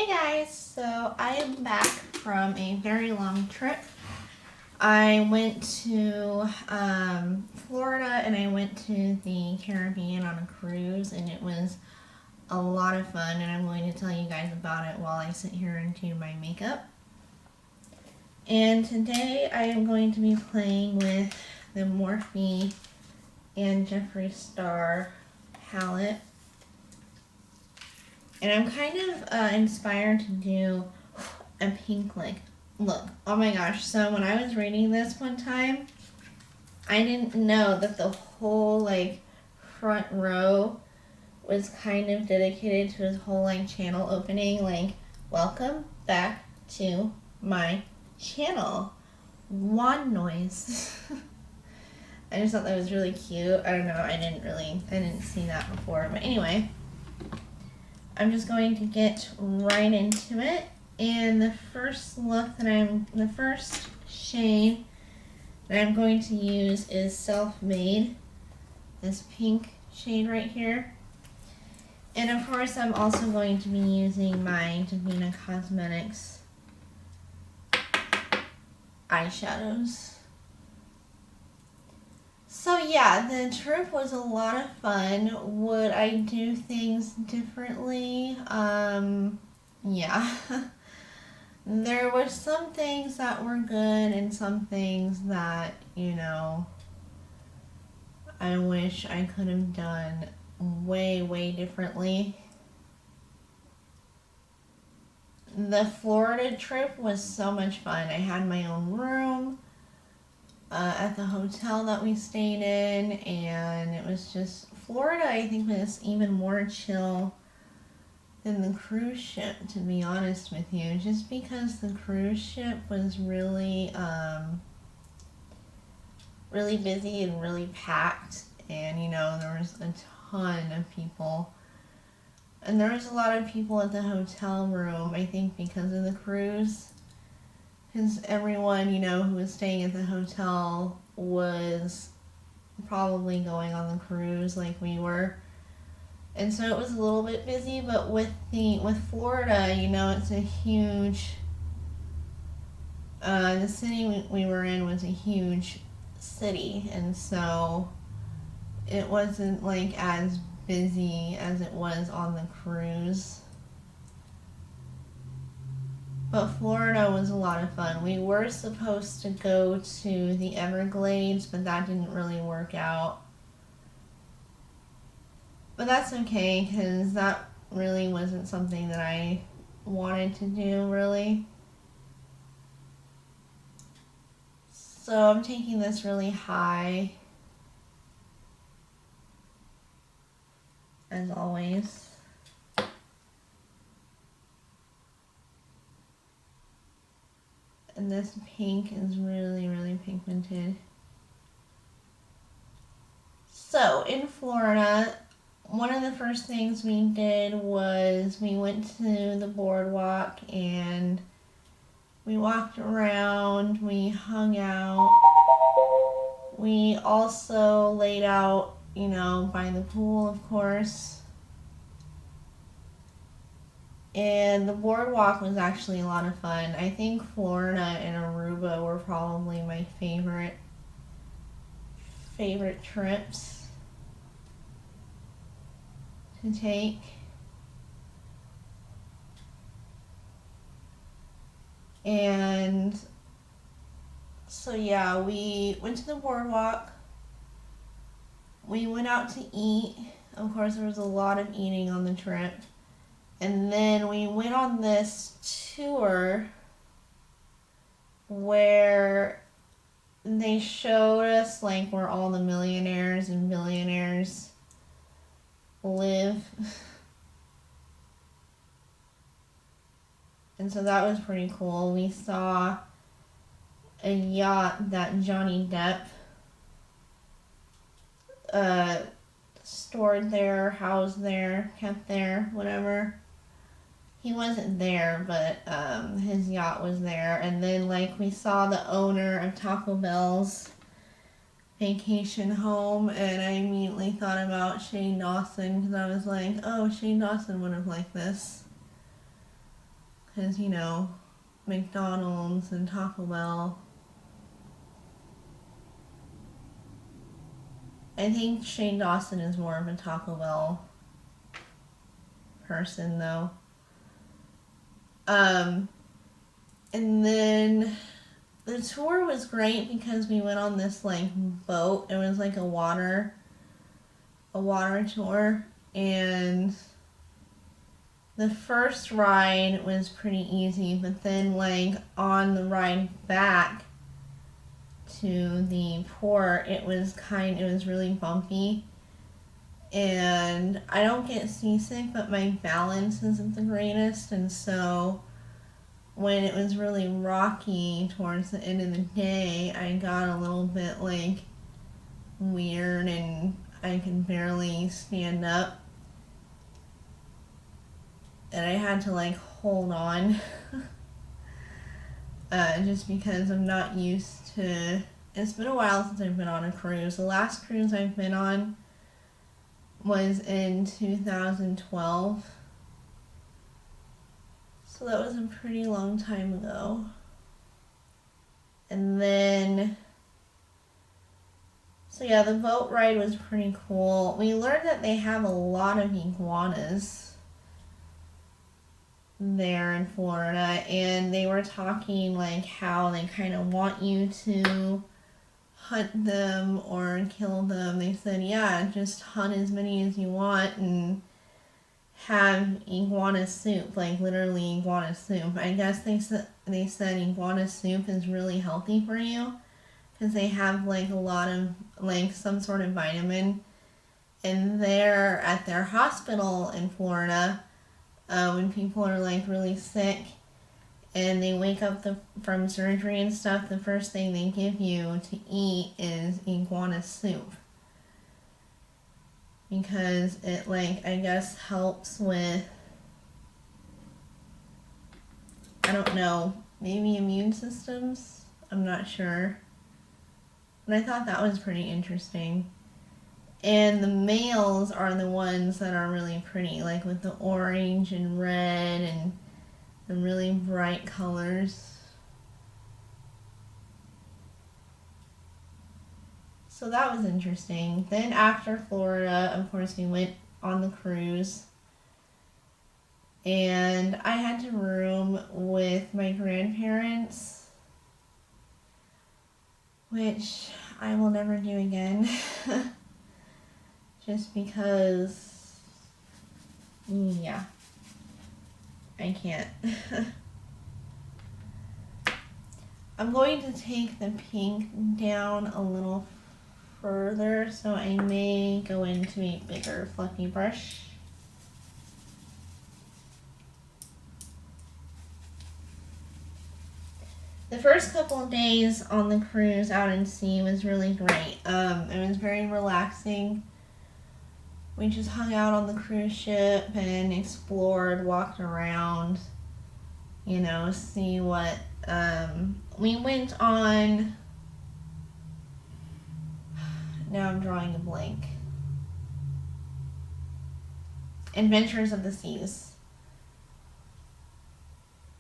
Hey guys, so I am back from a very long trip. I went to Florida and I went to the Caribbean on a cruise, and it was a lot of fun, and I'm going to tell you guys about it while I sit here and do my makeup. And today I am going to be playing with the Morphe and Jeffree Star palette. And I'm kind of inspired to do a pink look. Oh my gosh, so when I was reading this one time, I didn't know that the whole front row was kind of dedicated to his whole channel opening, welcome back to my channel. Wand noise. I just thought that was really cute. I don't know, I didn't see that before, but anyway. I'm just going to get right into it, and the first shade that I'm going to use is Self-Made, this pink shade right here. And of course I'm also going to be using my Devinah Cosmetics eyeshadows. So yeah, the trip was a lot of fun. Would I do things differently? Yeah. There were some things that were good and some things that, I wish I could have done way differently. The Florida trip was so much fun. I had my own room at the hotel that we stayed in, and it was just, Florida I think was even more chill than the cruise ship, to be honest with you, just because the cruise ship was really busy and really packed, and there was a ton of people, and there was a lot of people at the hotel room, I think because of the cruise. Because everyone, who was staying at the hotel was probably going on the cruise like we were. And so it was a little bit busy, but with Florida, it's a huge, the city we were in was a huge city, and so it wasn't as busy as it was on the cruise. But Florida was a lot of fun. We were supposed to go to the Everglades, but that didn't really work out. But that's okay, because that really wasn't something that I wanted to do, really. So I'm taking this really high, as always. And this pink is really pigmented. So in Florida, one of the first things we did was we went to the boardwalk and we walked around, we hung out. We also laid out, by the pool, of course. And the boardwalk was actually a lot of fun. I think Florida and Aruba were probably my favorite trips to take. And so yeah, we went to the boardwalk. We went out to eat. Of course, there was a lot of eating on the trip. And then we went on this tour where they showed us where all the millionaires and billionaires live. And so that was pretty cool. We saw a yacht that Johnny Depp stored there, housed there, kept there, whatever. He wasn't there, but his yacht was there. And then we saw the owner of Taco Bell's vacation home, and I immediately thought about Shane Dawson, because I was like, oh, Shane Dawson would have liked this. Because, you know, McDonald's and Taco Bell. I think Shane Dawson is more of a Taco Bell person, though. And then the tour was great because we went on this, like, boat. It was like a water tour. And the first ride was pretty easy, but then, like, on the ride back to the port, it was really bumpy. And I don't get seasick, but my balance isn't the greatest, and so when it was really rocky towards the end of the day, I got a little bit, like, weird, and I could barely stand up. And I had to, like, hold on. Just because I'm not used to... It's been a while since I've been on a cruise. The last cruise I've been on was in 2012. So that was a pretty long time ago. And then... So yeah, the boat ride was pretty cool. We learned that they have a lot of iguanas there in Florida, and they were talking like how they kind of want you to hunt them or kill them. They said, yeah, just hunt as many as you want and have iguana soup, like literally iguana soup. I guess they said iguana soup is really healthy for you because they have like a lot of like some sort of vitamin. And they're at their hospital in Florida, when people are like really sick and they wake up from surgery and stuff, the first thing they give you to eat is iguana soup. Because it, like, I guess helps with, I don't know, maybe immune systems? I'm not sure. But I thought that was pretty interesting. And the males are the ones that are really pretty, like with the orange and red and the really bright colors. So that was interesting. Then after Florida, of course, we went on the cruise. And I had to room with my grandparents, which I will never do again. Just because, yeah, I can't. I'm going to take the pink down a little further, so I may go into a bigger fluffy brush. The first couple of days on the cruise out in sea was really great. It was very relaxing. We just hung out on the cruise ship and explored, walked around, you know, see what, we went on, now I'm drawing a blank, Adventures of the Seas.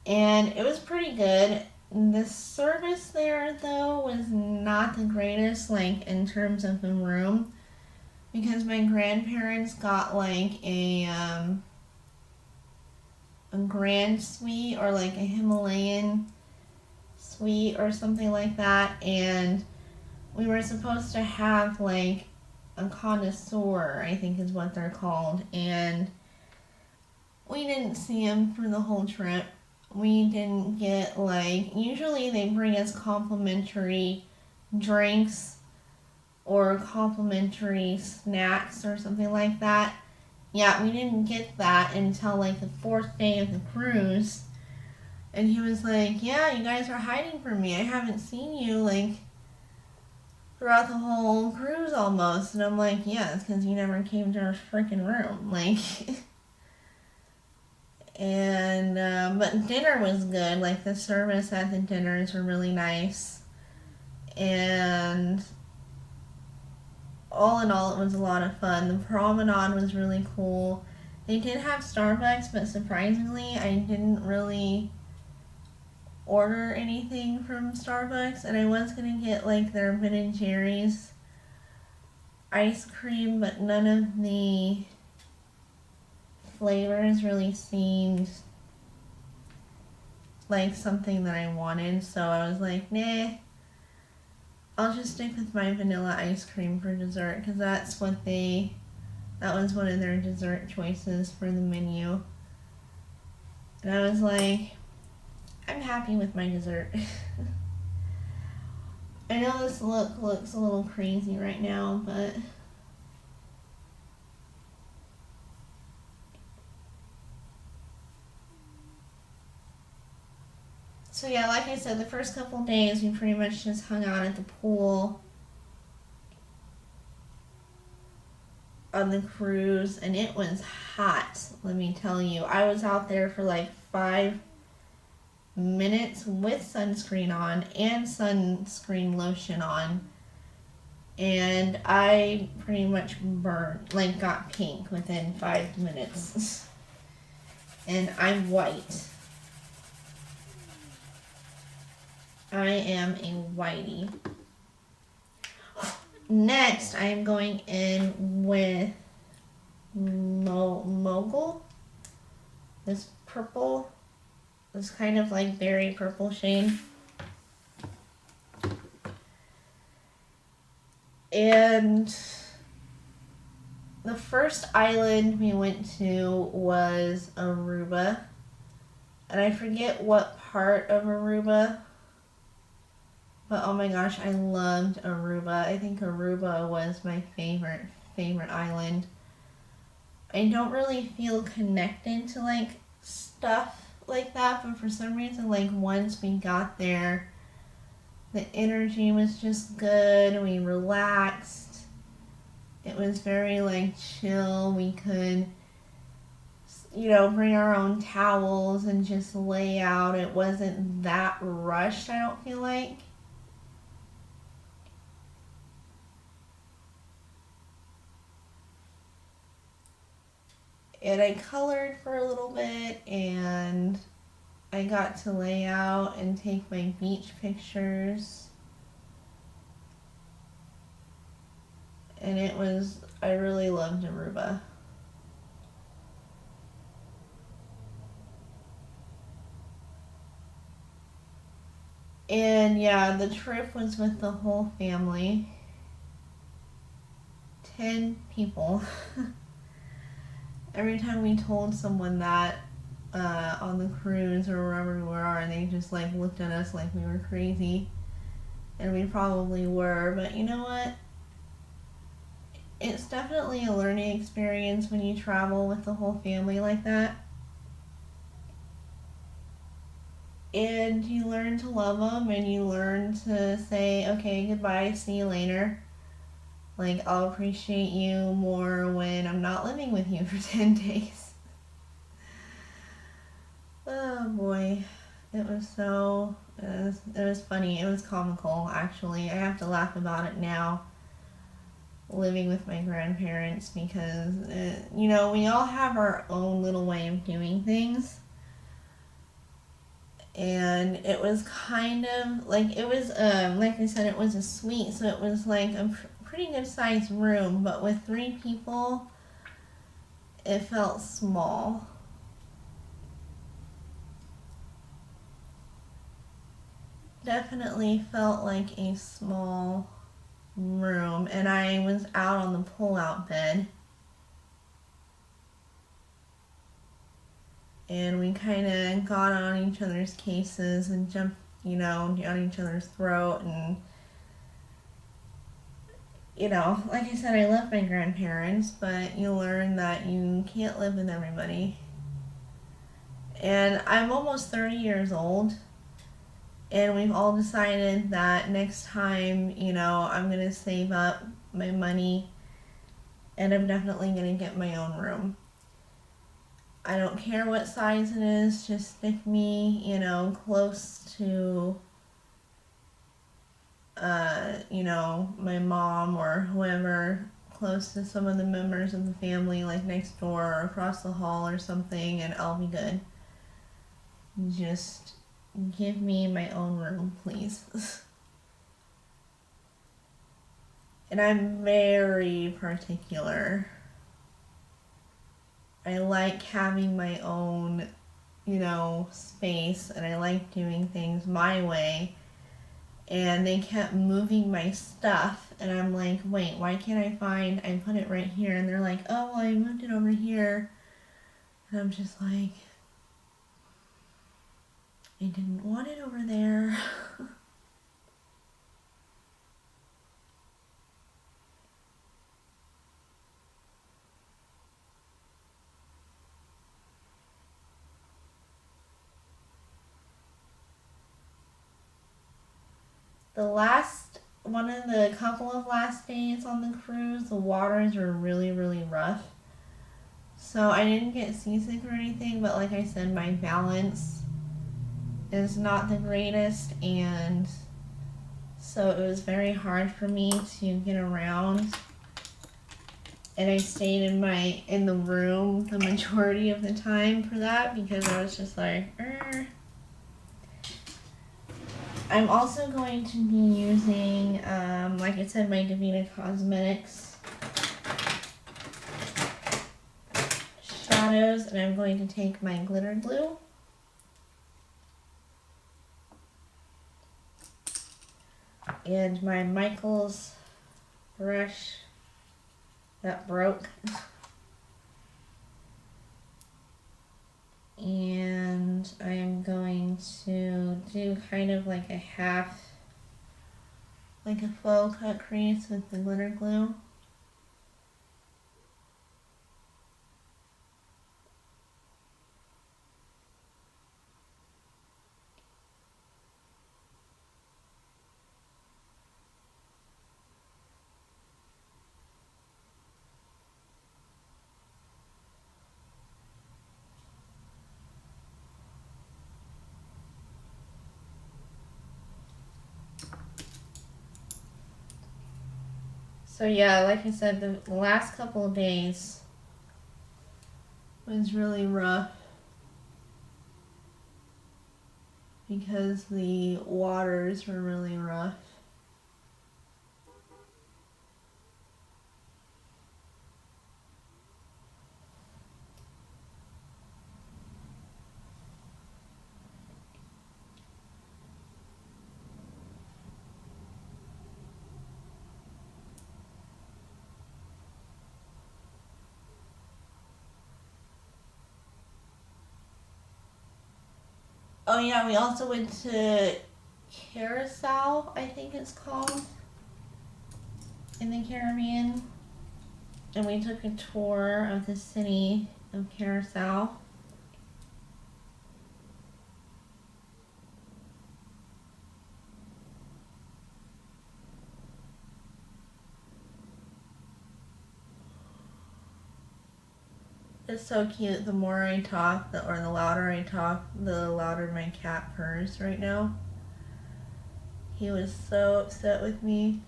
And it was pretty good. The service there, though, was not the greatest, like, in terms of the room. Because my grandparents got, like, a grand suite or, like, a Himalayan suite or something like that. And we were supposed to have, like, a connoisseur, I think is what they're called. And we didn't see him for the whole trip. We didn't get, like, usually they bring us complimentary drinks or complimentary snacks or something like that. Yeah, we didn't get that until like the 4th day of the cruise. And he was like, yeah, you guys are hiding from me. I haven't seen you like throughout the whole cruise almost. And I'm like, yeah, it's because you never came to our freaking room. Like, and, but dinner was good. Like the service at the dinners were really nice. And all in all, it was a lot of fun. The promenade was really cool. They did have Starbucks, but surprisingly, I didn't really order anything from Starbucks, and I was gonna get like their Ben and Jerry's ice cream, but none of the flavors really seemed like something that I wanted, so I was like, nah, I'll just stick with my vanilla ice cream for dessert, because that was one of their dessert choices for the menu. And I was like, I'm happy with my dessert. I know this look looks a little crazy right now, but so yeah, like I said, the first couple days we pretty much just hung out at the pool on the cruise, and it was hot, let me tell you. I was out there for like 5 minutes with sunscreen on and sunscreen lotion on, and I pretty much burned, like got pink within 5 minutes. And I'm white. I am a whitey. Next, I am going in with Mogul. This purple, this kind of like berry purple shade. And the first island we went to was Aruba. And I forget what part of Aruba. But oh my gosh, I loved Aruba. I think Aruba was my favorite island. I don't really feel connected to like stuff like that, but for some reason, like once we got there, the energy was just good. We relaxed. It was very like chill. We could, bring our own towels and just lay out. It wasn't that rushed, I don't feel like. And I colored for a little bit, and I got to lay out and take my beach pictures. And I really loved Aruba. And yeah, the trip was with the whole family. 10 people. Every time we told someone that on the cruise or wherever we were, they just like looked at us like we were crazy. And we probably were, but you know what? It's definitely a learning experience when you travel with the whole family like that. And you learn to love them, and you learn to say, okay, goodbye, see you later. Like, I'll appreciate you more when I'm not living with you for 10 days. Oh boy. It was funny. It was comical, actually. I have to laugh about it now, living with my grandparents, because, we all have our own little way of doing things. And it was kind of, like, it was, like I said, it was a suite, so it was like a pretty good sized room, but with 3 people, it felt small. Definitely felt like a small room, and I was out on the pull-out bed. And we kind of got on each other's cases and jumped, down each other's throat, and like I said, I love my grandparents, but you learn that you can't live with everybody. And I'm almost 30 years old, and we've all decided that next time, I'm going to save up my money, and I'm definitely going to get my own room. I don't care what size it is, just stick me, close to, my mom or whoever, close to some of the members of the family, like next door or across the hall or something, and I'll be good. Just give me my own room, please. And I'm very particular. I like having my own, space, and I like doing things my way. And they kept moving my stuff, and I'm like, wait, why can't I put it right here? And they're like, oh, well, I moved it over here. And I'm just like, I didn't want it over there. One of the couple of last days on the cruise, the waters were really, really rough. So I didn't get seasick or anything, but like I said, my balance is not the greatest, and so it was very hard for me to get around. And I stayed in the room the majority of the time for that, because I was just like, I'm also going to be using, like I said, my Devinah Cosmetics shadows, and I'm going to take my glitter glue. And my Michaels brush that broke. And I'm going to do kind of like a faux cut crease with the glitter glue. So yeah, like I said, the last couple of days was really rough because the waters were really rough. Oh yeah, we also went to Curacao, I think it's called, in the Caribbean. And we took a tour of the city of Curacao. It's so cute. The more I talk, the louder I talk, the louder my cat purrs right now. He was so upset with me.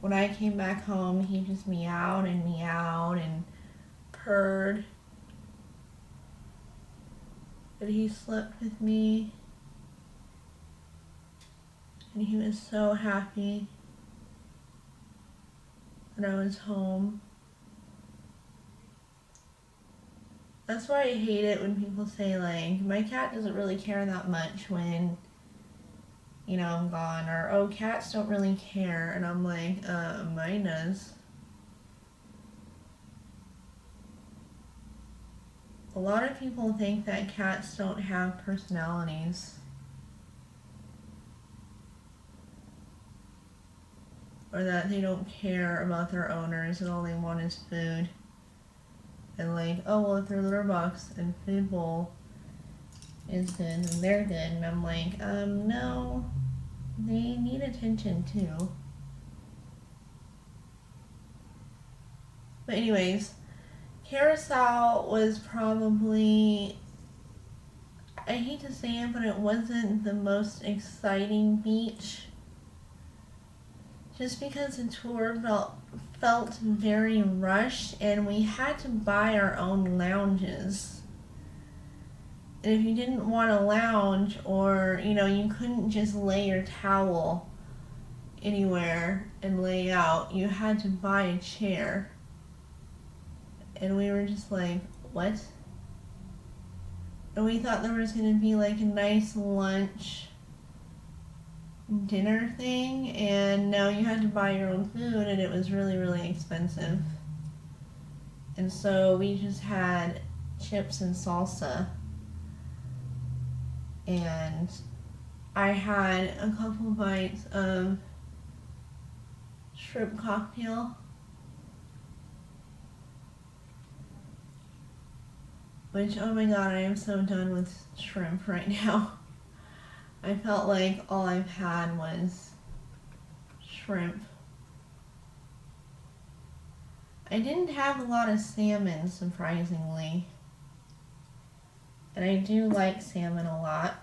When I came back home, he just meowed and purred. But he slept with me. And he was so happy that I was home. That's why I hate it when people say, like, my cat doesn't really care that much when, I'm gone. Or, oh, cats don't really care. And I'm like, mine does. A lot of people think that cats don't have personalities. Or that they don't care about their owners and all they want is food. And like, oh, well, if their litter box and food bowl is good, then they're good. And I'm like, no, they need attention too. But anyways, Curacao was probably, I hate to say it, but it wasn't the most exciting beach just because the tour felt very rushed, and we had to buy our own lounges. And if you didn't want a lounge, or you couldn't just lay your towel anywhere and lay out, you had to buy a chair. And we were just like, what? And we thought there was going to be like a nice lunch dinner thing, and no, you had to buy your own food, and it was really, really expensive. And so we just had chips and salsa, and I had a couple bites of shrimp cocktail, which, oh my god, I am so done with shrimp right now. I felt like all I've had was shrimp. I didn't have a lot of salmon, surprisingly. And I do like salmon a lot.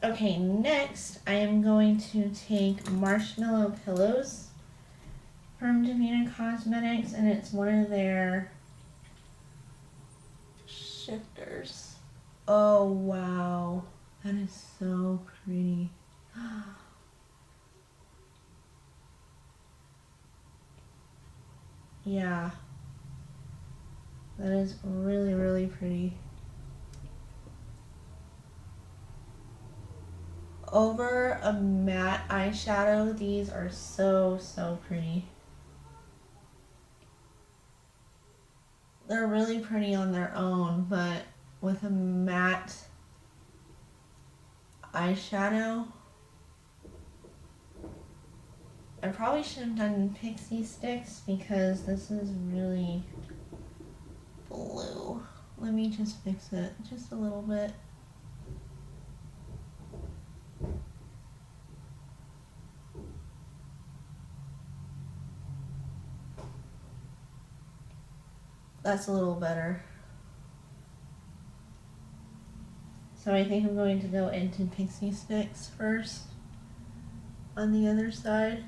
Okay, next I am going to take marshmallow pillows from Devinah Cosmetics, and it's one of their shifters. Oh wow, that is so pretty. Yeah, that is really, really pretty. Over a matte eyeshadow, these are so, so pretty. They're really pretty on their own, but with a matte eyeshadow, I probably should have done pixie sticks because this is really blue. Let me just fix it just a little bit. That's a little better. So I think I'm going to go into pixie sticks first on the other side.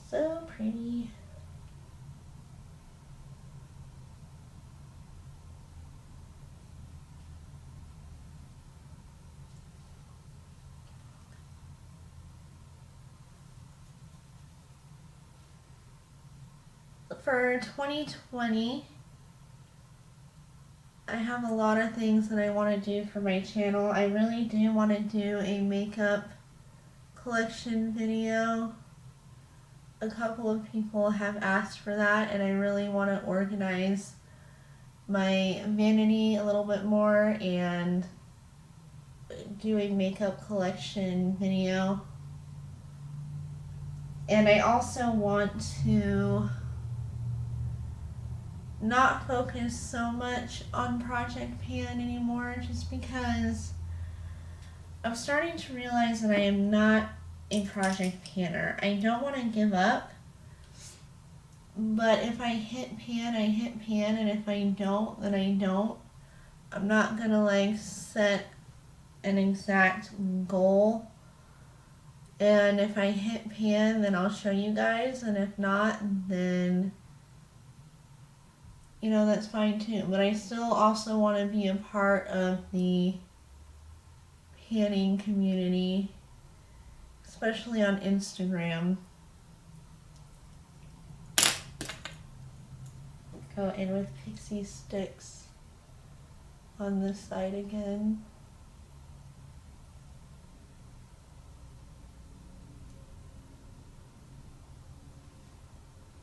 So pretty. For 2020, I have a lot of things that I want to do for my channel. I really do want to do a makeup collection video. A couple of people have asked for that, and I really want to organize my vanity a little bit more and do a makeup collection video. And I also want to not focus so much on Project Pan anymore, just because I'm starting to realize that I am not a Project Panner. I don't want to give up, but if I hit pan, I hit pan, and if I don't, then I don't. I'm not gonna like set an exact goal, and if I hit pan, then I'll show you guys, and if not, then that's fine too. But I still also want to be a part of the panning community, especially on Instagram. Go in with pixie sticks on this side again.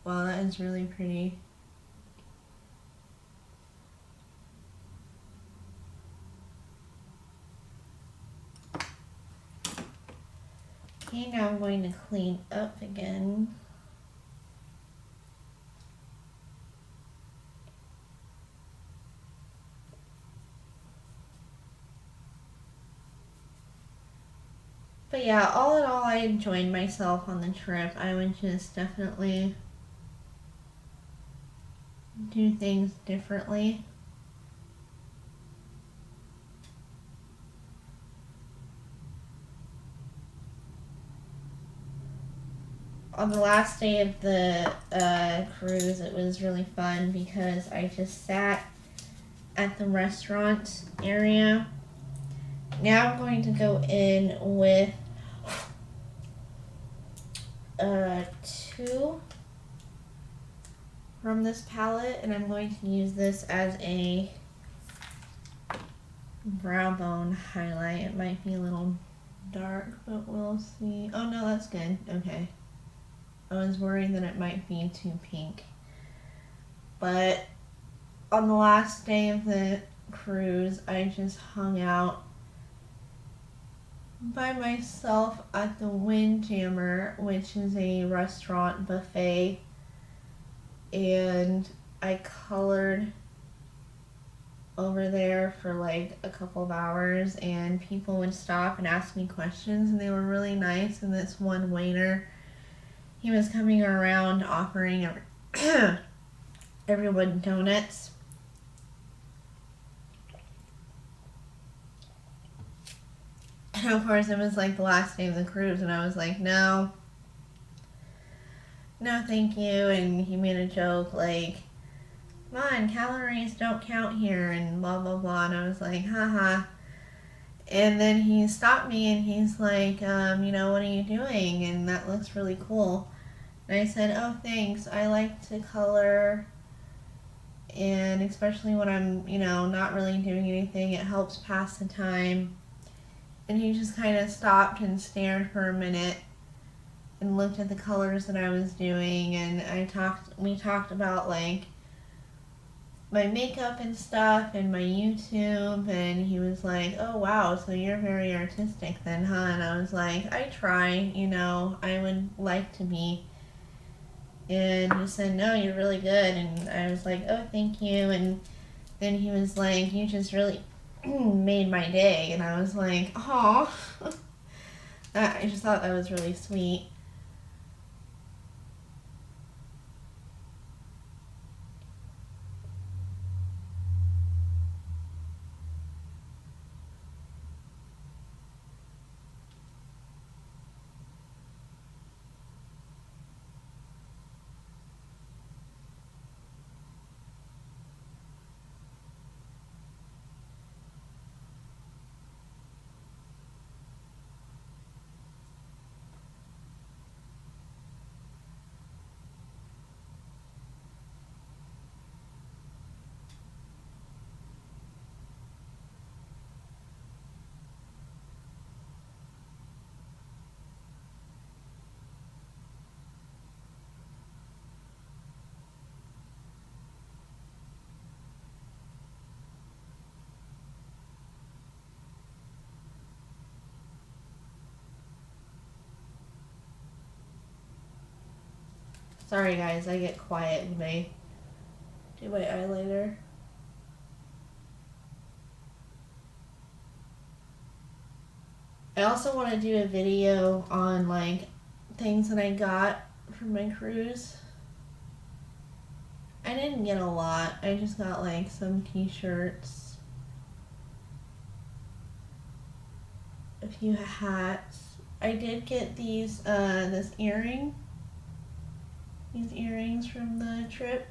Wow, that is really pretty. Okay, now I'm going to clean up again. But yeah, all in all, I enjoyed myself on the trip. I would just definitely do things differently. on the last day of the cruise, it was really fun because I just sat at the restaurant area. Now I'm going to go in with two from this palette, and I'm going to use this as a brow bone highlight. It might be a little dark, but we'll see. Oh no, that's good. Okay. I was worried that it might be too pink. But on the last day of the cruise, I just hung out by myself at the Windjammer, which is a restaurant buffet, and I colored over there for like a couple of hours, and people would stop and ask me questions, and they were really nice. And this one waiter, he was coming around offering everyone donuts. And of course it was like the last day of the cruise, and I was like, no thank you. And he made a joke like, come on, calories don't count here, and blah blah blah. And I was like, haha. And then he stopped me and he's like, what are you doing? And that looks really cool. And I said, oh, thanks. I like to color, and especially when I'm, not really doing anything, it helps pass the time. And he just kind of stopped and stared for a minute and looked at the colors that I was doing, and we talked about like my makeup and stuff and my YouTube, and he was like, oh wow, so you're very artistic then, huh? And I was like, I try, I would like to be. And he said, no, you're really good. And I was like, oh, thank you. And then he was like, you just really made my day. And I was like, oh. I just thought that was really sweet. Sorry guys, I get quiet when I do my eyeliner. I also want to do a video on like things that I got from my cruise. I didn't get a lot. I just got like some t-shirts, a few hats. I did get these these earrings from the trip,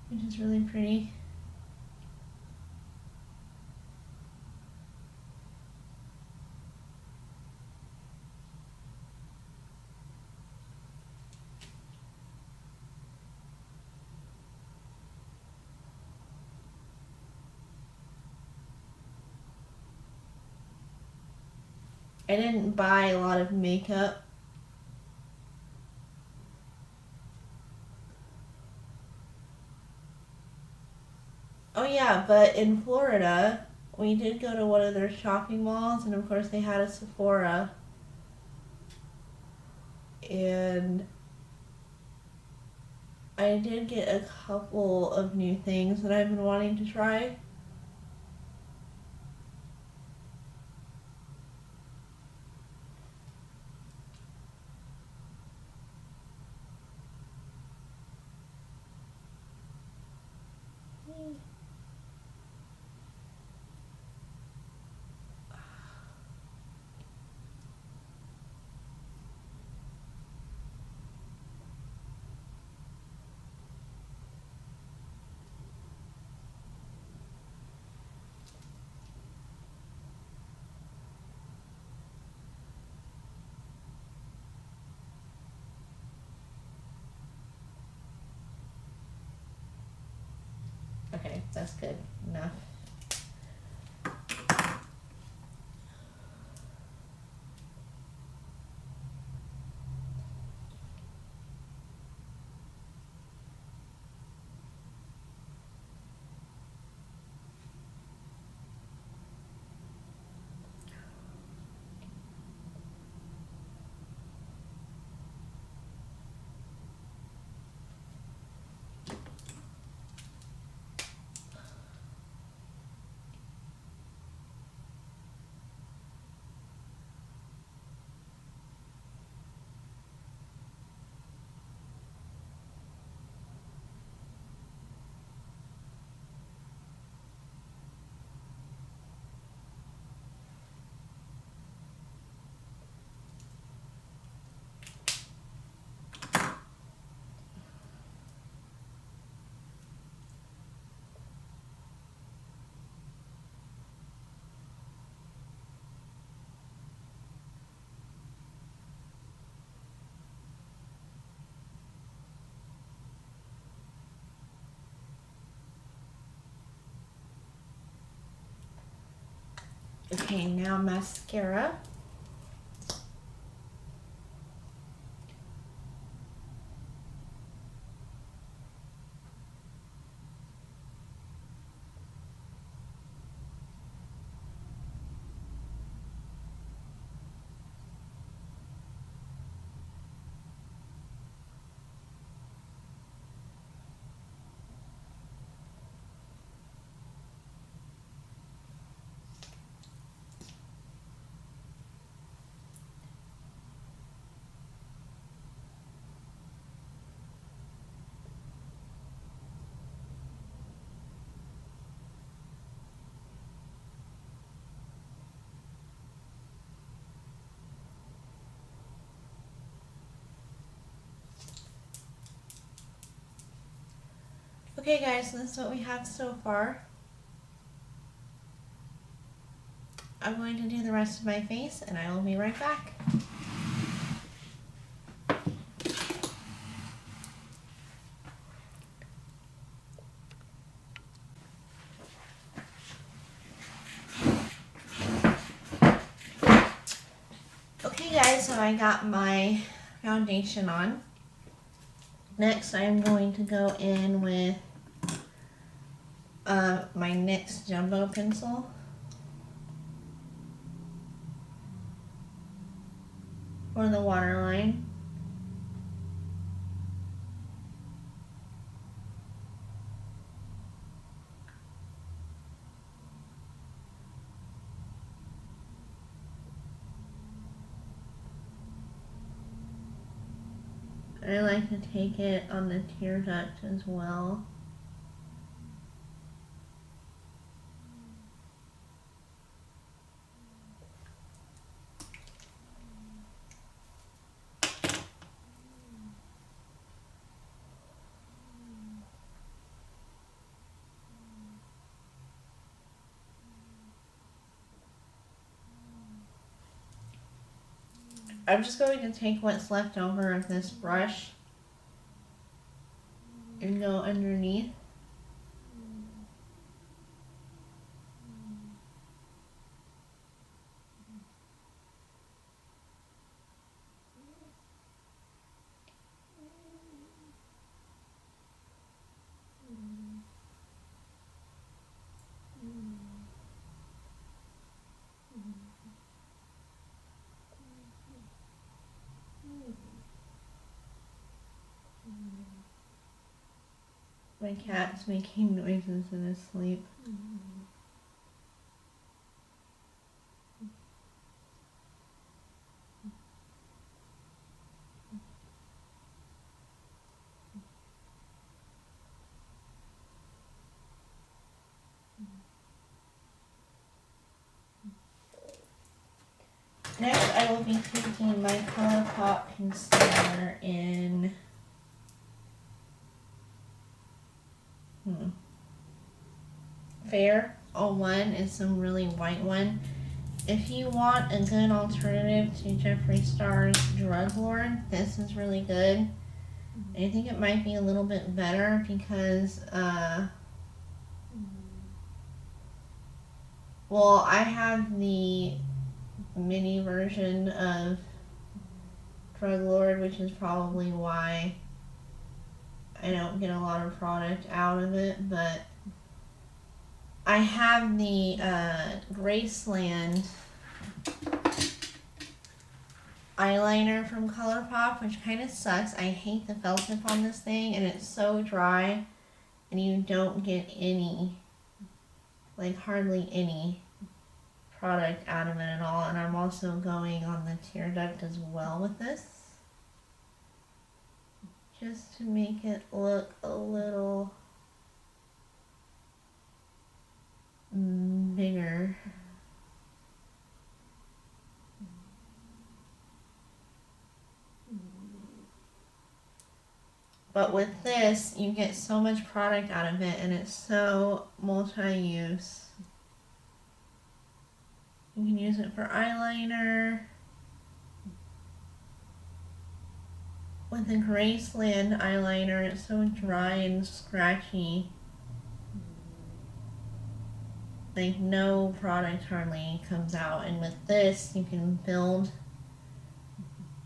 which is really pretty. I didn't buy a lot of makeup. Oh yeah, but in Florida, we did go to one of their shopping malls, and of course they had a Sephora. And I did get a couple of new things that I've been wanting to try. That's good enough. Okay, now mascara. Okay guys, so this is what we have so far. I'm going to do the rest of my face and I will be right back. Okay guys, so I got my foundation on. Next I'm going to go in with my NYX Jumbo pencil. For the waterline. I like to take it on the tear duct as well. I'm just going to take what's left over of this brush and go underneath. My cat's making noises in his sleep. Next, I will be taking my Colourpop concealer in Fair 01 is some really white one. If you want a good alternative to Jeffree Star's Drug Lord, this is really good. I think it might be a little bit better because Well, I have the mini version of Drug Lord, which is probably why I don't get a lot of product out of it, but I have the Graceland eyeliner from Colourpop, which kind of sucks. I hate the felt tip on this thing, and it's so dry, and you don't get any, like hardly any product out of it at all. And I'm also going on the tear duct as well with this, just to make it look a little bigger. But with this, you get so much product out of it, and it's so multi-use. You can use it for eyeliner. With the Graceland eyeliner, it's so dry and scratchy. Like, no product hardly comes out. And with this, you can build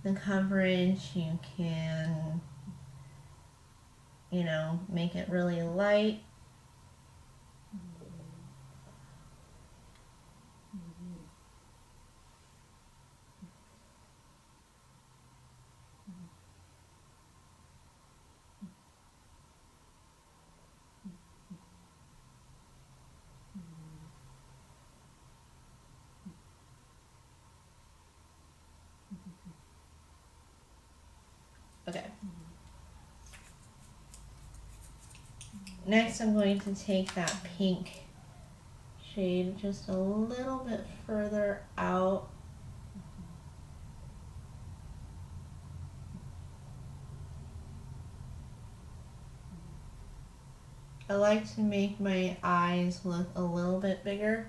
the coverage. You can, you know, make it really light. Okay. Next, I'm going to take that pink shade just a little bit further out. I like to make my eyes look a little bit bigger.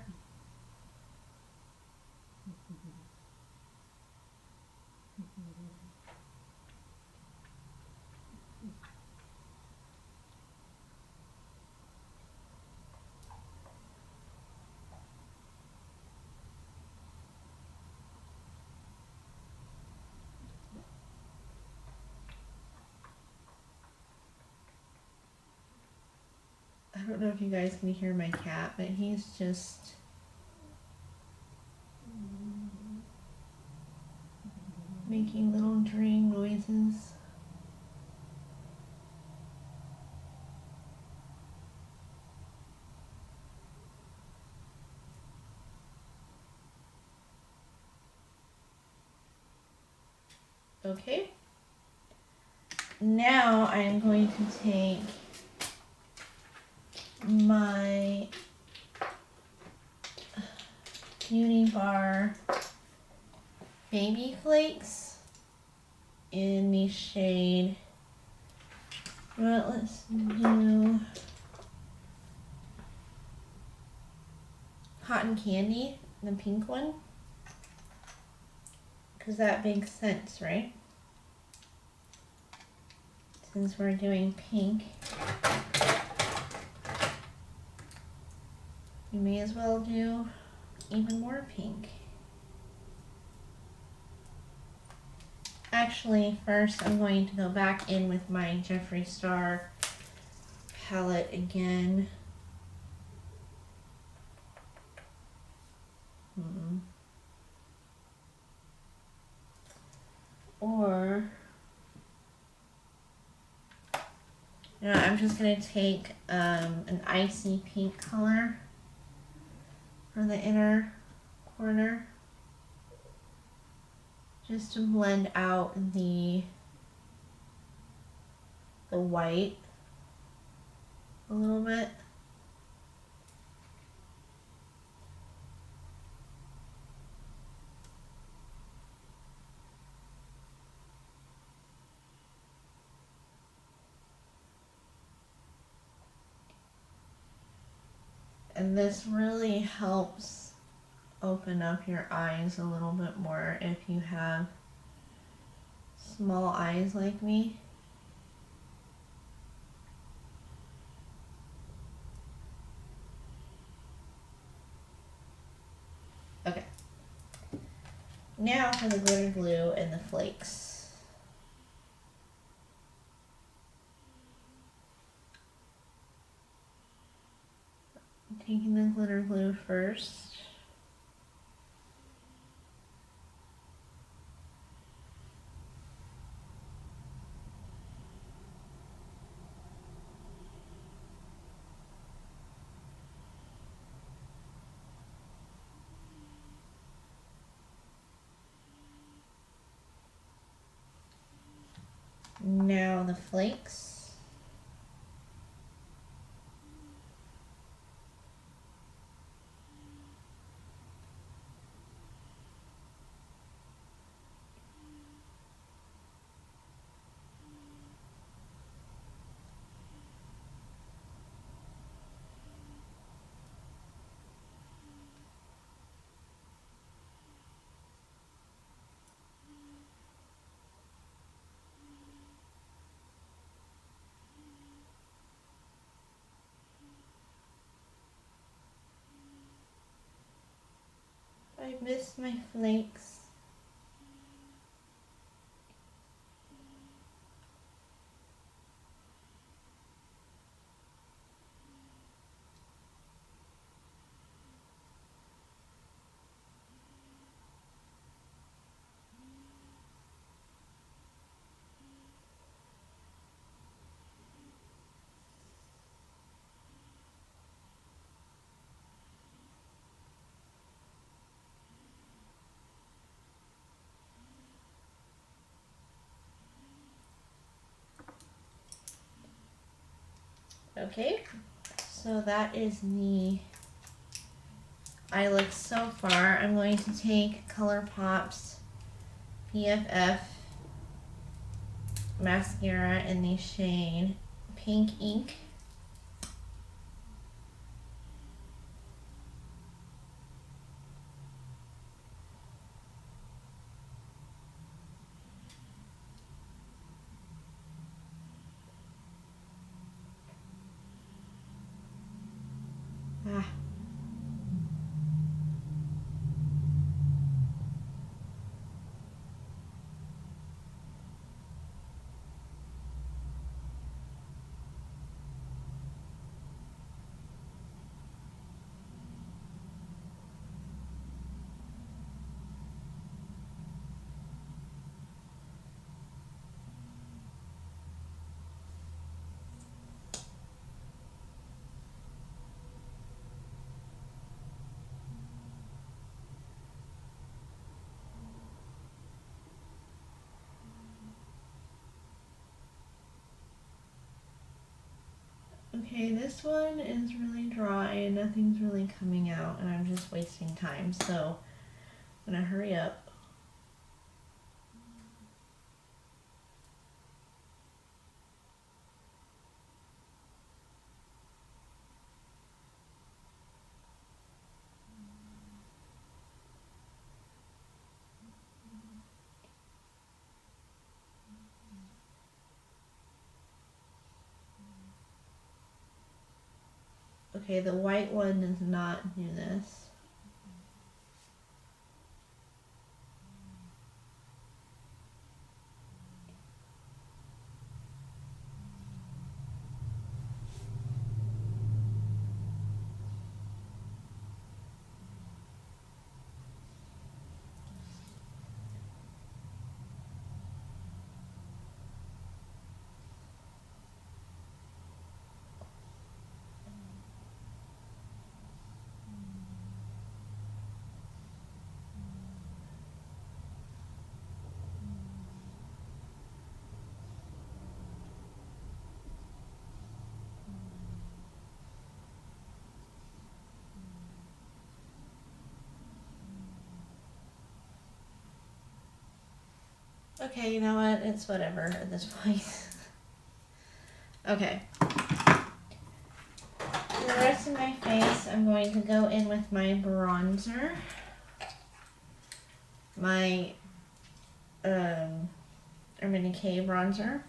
I don't know if you guys can hear my cat, but he's just making little dream noises. Okay. Now I'm going to take my Beauty Bar Baby Flakes in the shade, well, let's do Cotton Candy, the pink one, because that makes sense, right? Since we're doing pink, you may as well do even more pink. Actually, first I'm going to go back in with my Jeffree Star palette again. Or, you know, I'm just going to take an icy pink color for the inner corner, just to blend out the white a little bit. And this really helps open up your eyes a little bit more if you have small eyes like me. Now for the glitter glue and the flakes. I'm taking the glitter glue first. Now the flakes. I missed my flakes. Okay, so that is the eye look so far. I'm going to take Colourpop's PFF mascara in the shade Pink Ink. Ah. Okay, this one is really dry and nothing's really coming out and I'm just wasting time, so I'm gonna hurry up. Okay, the white one does not do this. Okay, you know what? It's whatever at this point. Okay. For the rest of my face, I'm going to go in with my bronzer. My Urban Decay bronzer.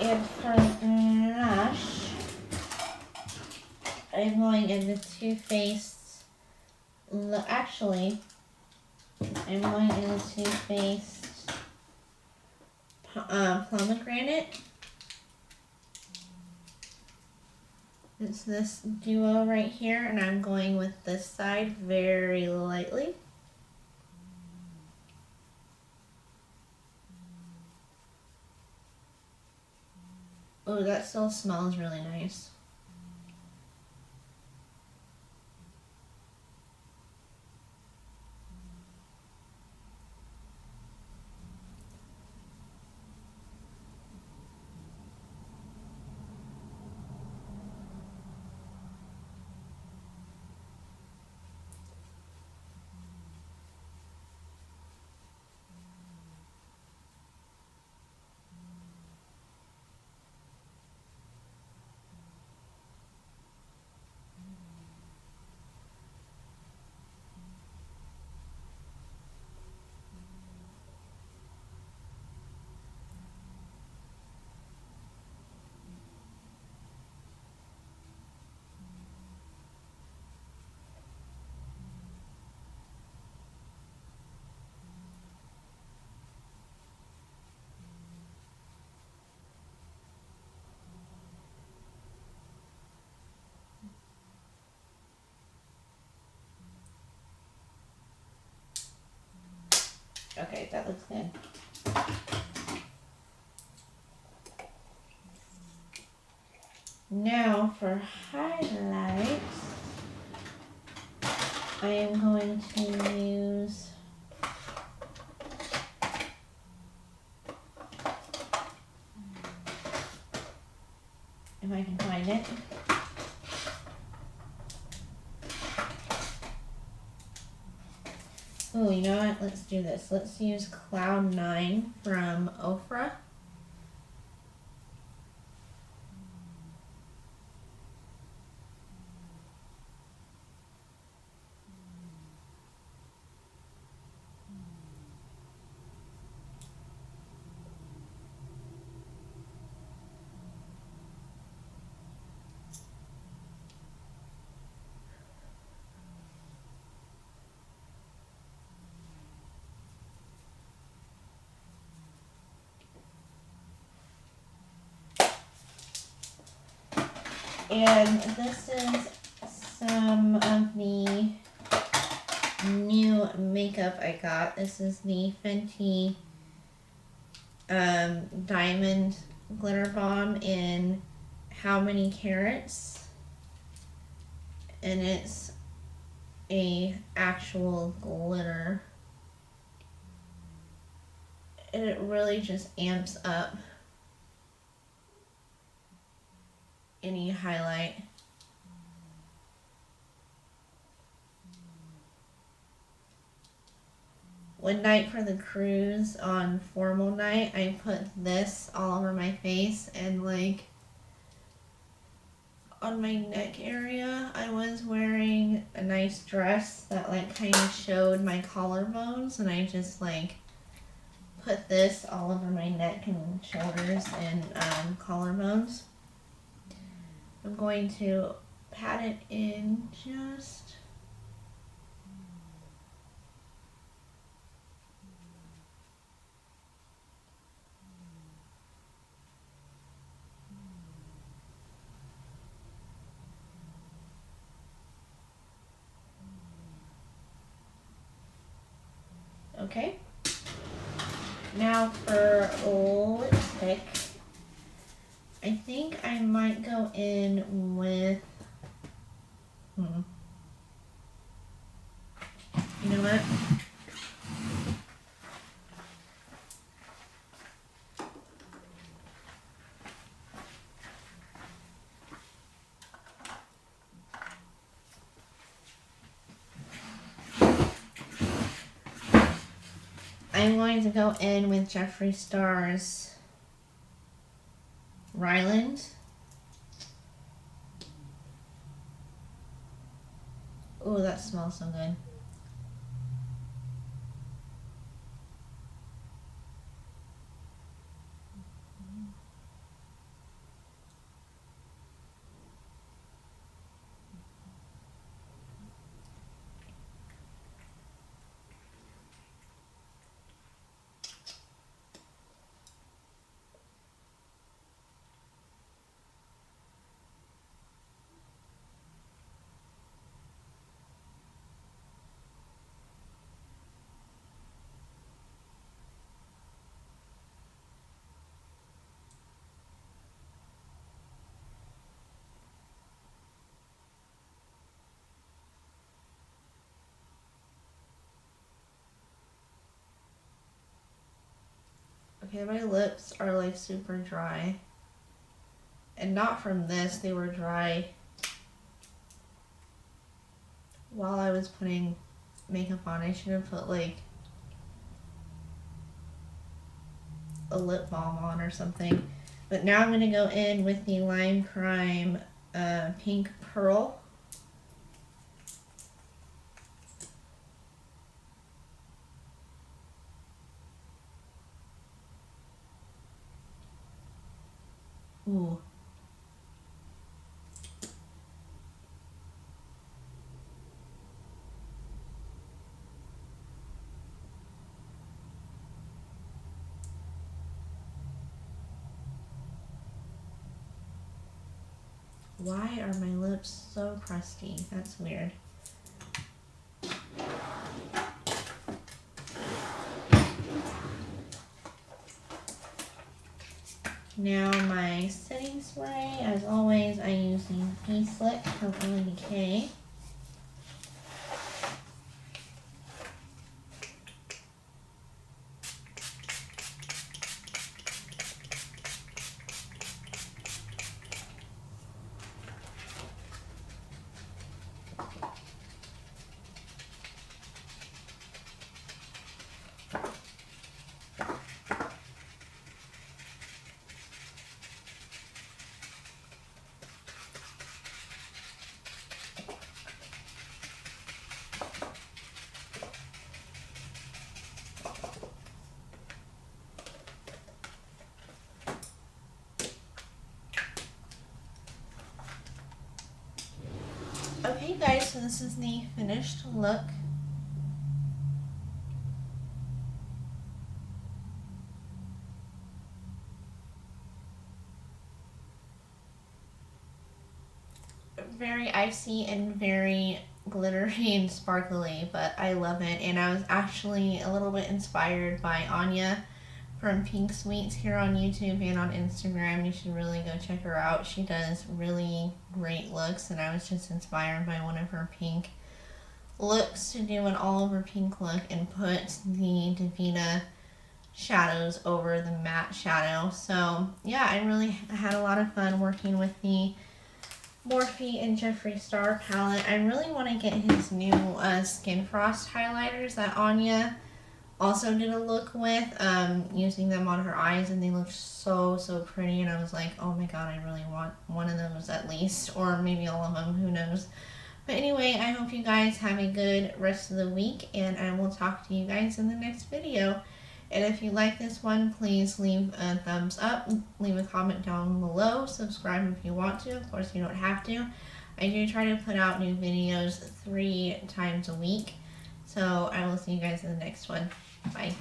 And for blush, I'm going in the Too Faced, actually, I'm going in the Too Faced Pomegranate. It's this duo right here, and I'm going with this side very lightly. Oh, that still smells really nice. Okay, that looks good. Now for highlights, I am going to use if I can find it. Oh, you know what? Let's do this. Let's use Cloud 9 from Ofra. And this is some of the new makeup I got. This is the Fenty Diamond Glitter Bomb in How Many Carats. And it's a actual glitter. And it really just amps up any highlight. One night for the cruise on formal night, I put this all over my face, and like on my neck area, I was wearing a nice dress that like kind of showed my collarbones, and I just like put this all over my neck and shoulders and collarbones. I'm going to pat it in just. Okay. Now for lipstick, I think I might go in with, you know what? I'm going to go in with Jeffree Star's Ryland. Oh, that smells so good. Okay, my lips are like super dry. And not from this, they were dry while I was putting makeup on. I should have put like a lip balm on or something. But now I'm going to go in with the Lime Crime Pink Pearl. Ooh. Why are my lips so crusty? That's weird. Now my setting spray, as always, I use the Crease from Early Decay. Okay guys, so this is the finished look. Very icy and very glittery and sparkly, but I love it. And I was actually a little bit inspired by Anya from Pink Sweets here on YouTube and on Instagram. You should really go check her out. She does really great looks, and I was just inspired by one of her pink looks to do an all over pink look and put the Devinah shadows over the matte shadow. So yeah, I really had a lot of fun working with the Morphe and Jeffree Star palette. I really want to get his new Skin Frost highlighters that Anya also did a look with, using them on her eyes, and they look so pretty, and I was like, oh my god, I really want one of those at least, or maybe all of them, who knows. But anyway, I hope you guys have a good rest of the week, and I will talk to you guys in the next video. And if you like this one, please leave a thumbs up, leave a comment down below, subscribe if you want to. Of course, you don't have to. I do try to put out new videos 3 times a week. So I will see you guys in the next one. Bye.